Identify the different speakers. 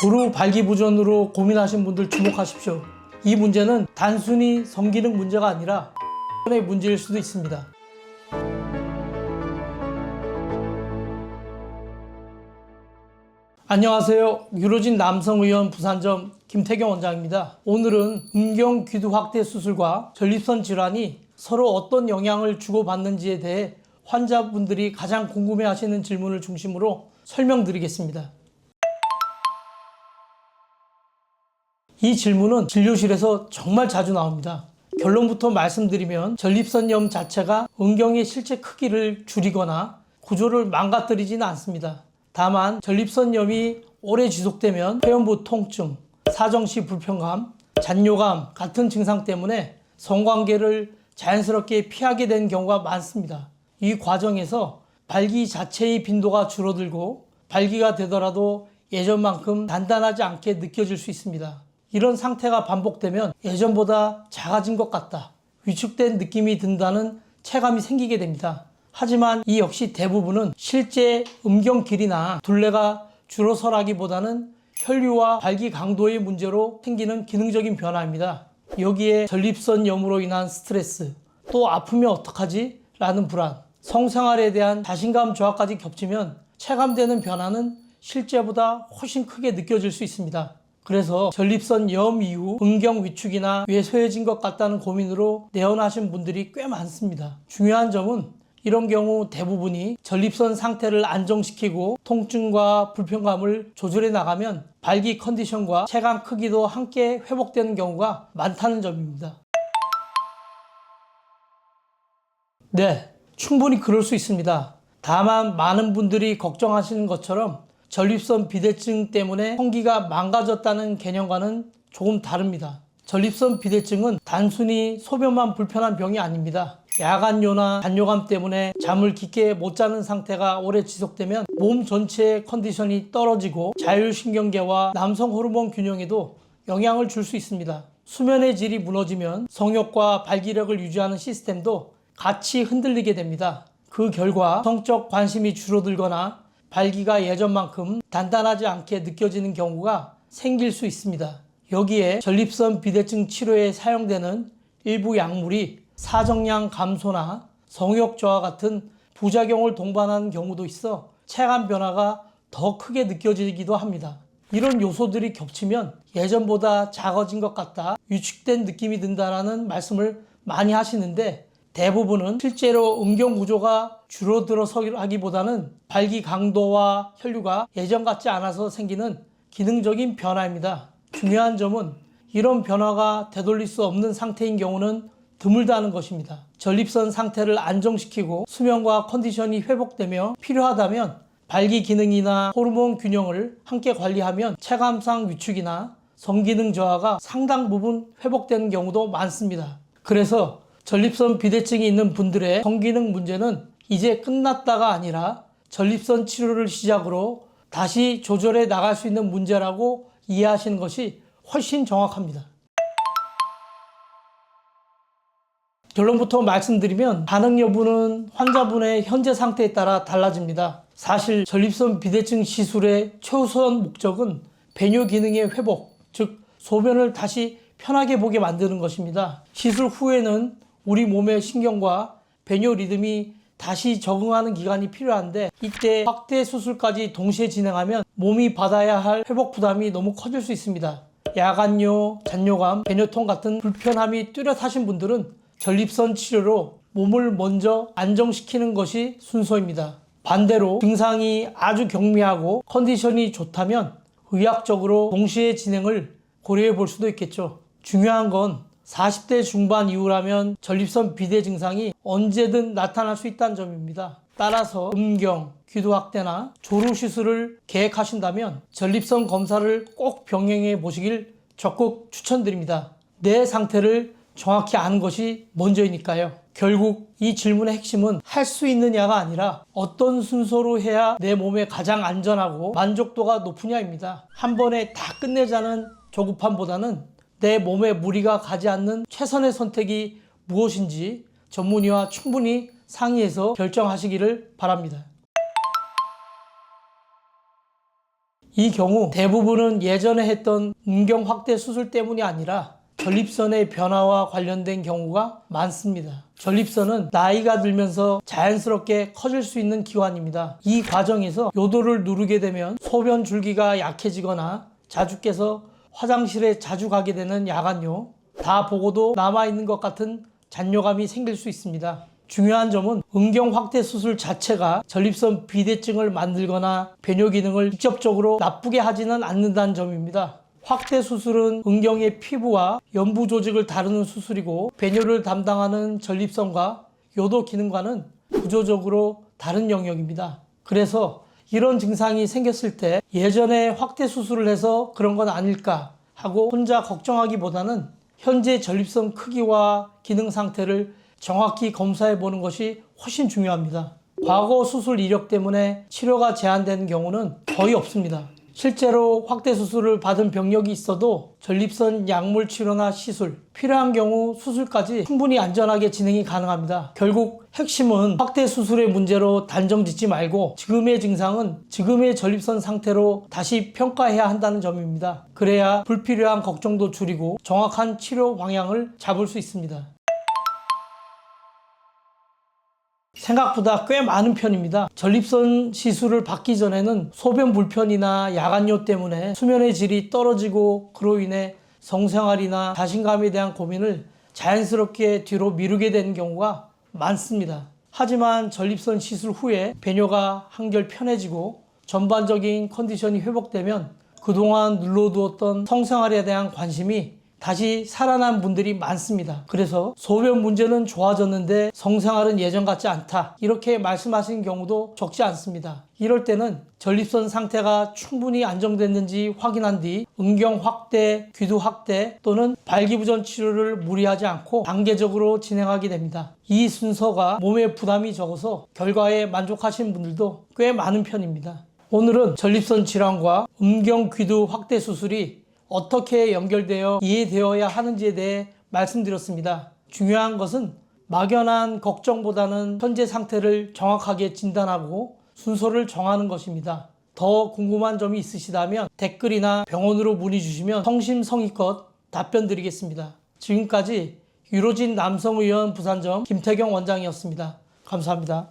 Speaker 1: 조루 발기부전으로 고민하신 분들 주목하십시오. 이 문제는 단순히 성기능 문제가 아니라 의 문제일 수도 있습니다. 안녕하세요. 유로진 남성의원 부산점 김태경 원장입니다. 오늘은 음경귀두 확대 수술과 전립선 질환이 서로 어떤 영향을 주고받는지에 대해 환자분들이 가장 궁금해하시는 질문을 중심으로 설명드리겠습니다. 이 질문은 진료실에서 정말 자주 나옵니다. 결론부터 말씀드리면 전립선염 자체가 음경의 실제 크기를 줄이거나 구조를 망가뜨리지는 않습니다. 다만 전립선염이 오래 지속되면 회원부 통증, 사정시 불편감, 잔뇨감 같은 증상 때문에 성관계를 자연스럽게 피하게 되는 경우가 많습니다. 이 과정에서 발기 자체의 빈도가 줄어들고 발기가 되더라도 예전만큼 단단하지 않게 느껴질 수 있습니다. 이런 상태가 반복되면 예전보다 작아진 것 같다, 위축된 느낌이 든다는 체감이 생기게 됩니다. 하지만 이 역시 대부분은 실제 음경 길이나 둘레가 줄어서라기보다는 혈류와 발기 강도의 문제로 생기는 기능적인 변화입니다. 여기에 전립선염으로 인한 스트레스, 또 아프면 어떡하지? 라는 불안, 성생활에 대한 자신감 저하까지 겹치면 체감되는 변화는 실제보다 훨씬 크게 느껴질 수 있습니다. 그래서 전립선염 이후 음경 위축이나 왜 쇠해진 것 같다는 고민으로 내원하신 분들이 꽤 많습니다. 중요한 점은 이런 경우 대부분이 전립선 상태를 안정시키고 통증과 불편감을 조절해 나가면 발기 컨디션과 체감 크기도 함께 회복되는 경우가 많다는 점입니다. 네, 충분히 그럴 수 있습니다. 다만 많은 분들이 걱정하시는 것처럼 전립선 비대증 때문에 성기가 망가졌다는 개념과는 조금 다릅니다. 전립선 비대증은 단순히 소변만 불편한 병이 아닙니다. 야간뇨나 잔뇨감 때문에 잠을 깊게 못 자는 상태가 오래 지속되면 몸 전체의 컨디션이 떨어지고 자율신경계와 남성 호르몬 균형에도 영향을 줄 수 있습니다. 수면의 질이 무너지면 성욕과 발기력을 유지하는 시스템도 같이 흔들리게 됩니다. 그 결과 성적 관심이 줄어들거나 발기가 예전만큼 단단하지 않게 느껴지는 경우가 생길 수 있습니다. 여기에 전립선 비대증 치료에 사용되는 일부 약물이 사정량 감소나 성욕 저하 같은 부작용을 동반하는 경우도 있어 체감 변화가 더 크게 느껴지기도 합니다. 이런 요소들이 겹치면 예전보다 작아진 것 같다, 위축된 느낌이 든다는 말씀을 많이 하시는데 대부분은 실제로 음경 구조가 줄어들어서라기보다는 발기 강도와 혈류가 예전 같지 않아서 생기는 기능적인 변화입니다. 중요한 점은 이런 변화가 되돌릴 수 없는 상태인 경우는 드물다는 것입니다. 전립선 상태를 안정시키고 수면과 컨디션이 회복되며 필요하다면 발기 기능이나 호르몬 균형을 함께 관리하면 체감상 위축이나 성기능 저하가 상당 부분 회복되는 경우도 많습니다. 그래서 전립선 비대증이 있는 분들의 성기능 문제는 이제 끝났다가 아니라 전립선 치료를 시작으로 다시 조절해 나갈 수 있는 문제라고 이해하시는 것이 훨씬 정확합니다. 결론부터 말씀드리면 반응 여부는 환자분의 현재 상태에 따라 달라집니다. 사실 전립선 비대증 시술의 최우선 목적은 배뇨 기능의 회복, 즉 소변을 다시 편하게 보게 만드는 것입니다. 시술 후에는 우리 몸의 신경과 배뇨 리듬이 다시 적응하는 기간이 필요한데 이때 확대 수술까지 동시에 진행하면 몸이 받아야 할 회복 부담이 너무 커질 수 있습니다. 야간뇨, 잔뇨감, 배뇨통 같은 불편함이 뚜렷하신 분들은 전립선 치료로 몸을 먼저 안정시키는 것이 순서입니다. 반대로 증상이 아주 경미하고 컨디션이 좋다면 의학적으로 동시에 진행을 고려해 볼 수도 있겠죠. 중요한 건 40대 중반 이후라면 전립선 비대 증상이 언제든 나타날 수 있다는 점입니다. 따라서 음경, 귀두 확대나 조루 시술을 계획하신다면 전립선 검사를 꼭 병행해 보시길 적극 추천드립니다. 내 상태를 정확히 아는 것이 먼저이니까요. 결국 이 질문의 핵심은 할 수 있느냐가 아니라 어떤 순서로 해야 내 몸에 가장 안전하고 만족도가 높으냐입니다. 한 번에 다 끝내자는 조급함보다는 내 몸에 무리가 가지 않는 최선의 선택이 무엇인지 전문의와 충분히 상의해서 결정하시기를 바랍니다. 이 경우 대부분은 예전에 했던 음경 확대 수술 때문이 아니라 전립선의 변화와 관련된 경우가 많습니다. 전립선은 나이가 들면서 자연스럽게 커질 수 있는 기관입니다. 이 과정에서 요도를 누르게 되면 소변 줄기가 약해지거나 자주 깨서 화장실에 자주 가게 되는 야간요, 다 보고도 남아있는 것 같은 잔뇨감이 생길 수 있습니다. 중요한 점은 음경 확대 수술 자체가 전립선 비대증을 만들거나 배뇨 기능을 직접적으로 나쁘게 하지는 않는다는 점입니다. 확대 수술은 음경의 피부와 연부 조직을 다루는 수술이고 배뇨를 담당하는 전립선과 요도 기능과는 구조적으로 다른 영역입니다. 그래서 이런 증상이 생겼을 때 예전에 확대 수술을 해서 그런 건 아닐까 하고 혼자 걱정하기보다는 현재 전립선 크기와 기능 상태를 정확히 검사해 보는 것이 훨씬 중요합니다. 과거 수술 이력 때문에 치료가 제한되는 경우는 거의 없습니다. 실제로 확대 수술을 받은 병력이 있어도 전립선 약물 치료나 시술, 필요한 경우 수술까지 충분히 안전하게 진행이 가능합니다. 결국 핵심은 확대 수술의 문제로 단정 짓지 말고 지금의 증상은 지금의 전립선 상태로 다시 평가해야 한다는 점입니다. 그래야 불필요한 걱정도 줄이고 정확한 치료 방향을 잡을 수 있습니다. 생각보다 꽤 많은 편입니다. 전립선 시술을 받기 전에는 소변 불편이나 야간요 때문에 수면의 질이 떨어지고 그로 인해 성생활이나 자신감에 대한 고민을 자연스럽게 뒤로 미루게 되는 경우가 많습니다. 하지만 전립선 시술 후에 배뇨가 한결 편해지고 전반적인 컨디션이 회복되면 그동안 눌러두었던 성생활에 대한 관심이 다시 살아난 분들이 많습니다. 그래서 소변 문제는 좋아졌는데 성생활은 예전 같지 않다, 이렇게 말씀하시는 경우도 적지 않습니다. 이럴 때는 전립선 상태가 충분히 안정됐는지 확인한 뒤 음경 확대, 귀두 확대 또는 발기부전 치료를 무리하지 않고 단계적으로 진행하게 됩니다. 이 순서가 몸에 부담이 적어서 결과에 만족하시는 분들도 꽤 많은 편입니다. 오늘은 전립선 질환과 음경 귀두 확대 수술이 어떻게 연결되어 이해되어야 하는지에 대해 말씀드렸습니다. 중요한 것은 막연한 걱정보다는 현재 상태를 정확하게 진단하고 순서를 정하는 것입니다. 더 궁금한 점이 있으시다면 댓글이나 병원으로 문의 주시면 성심성의껏 답변 드리겠습니다. 지금까지 유로진 남성의원 부산점 김태경 원장이었습니다. 감사합니다.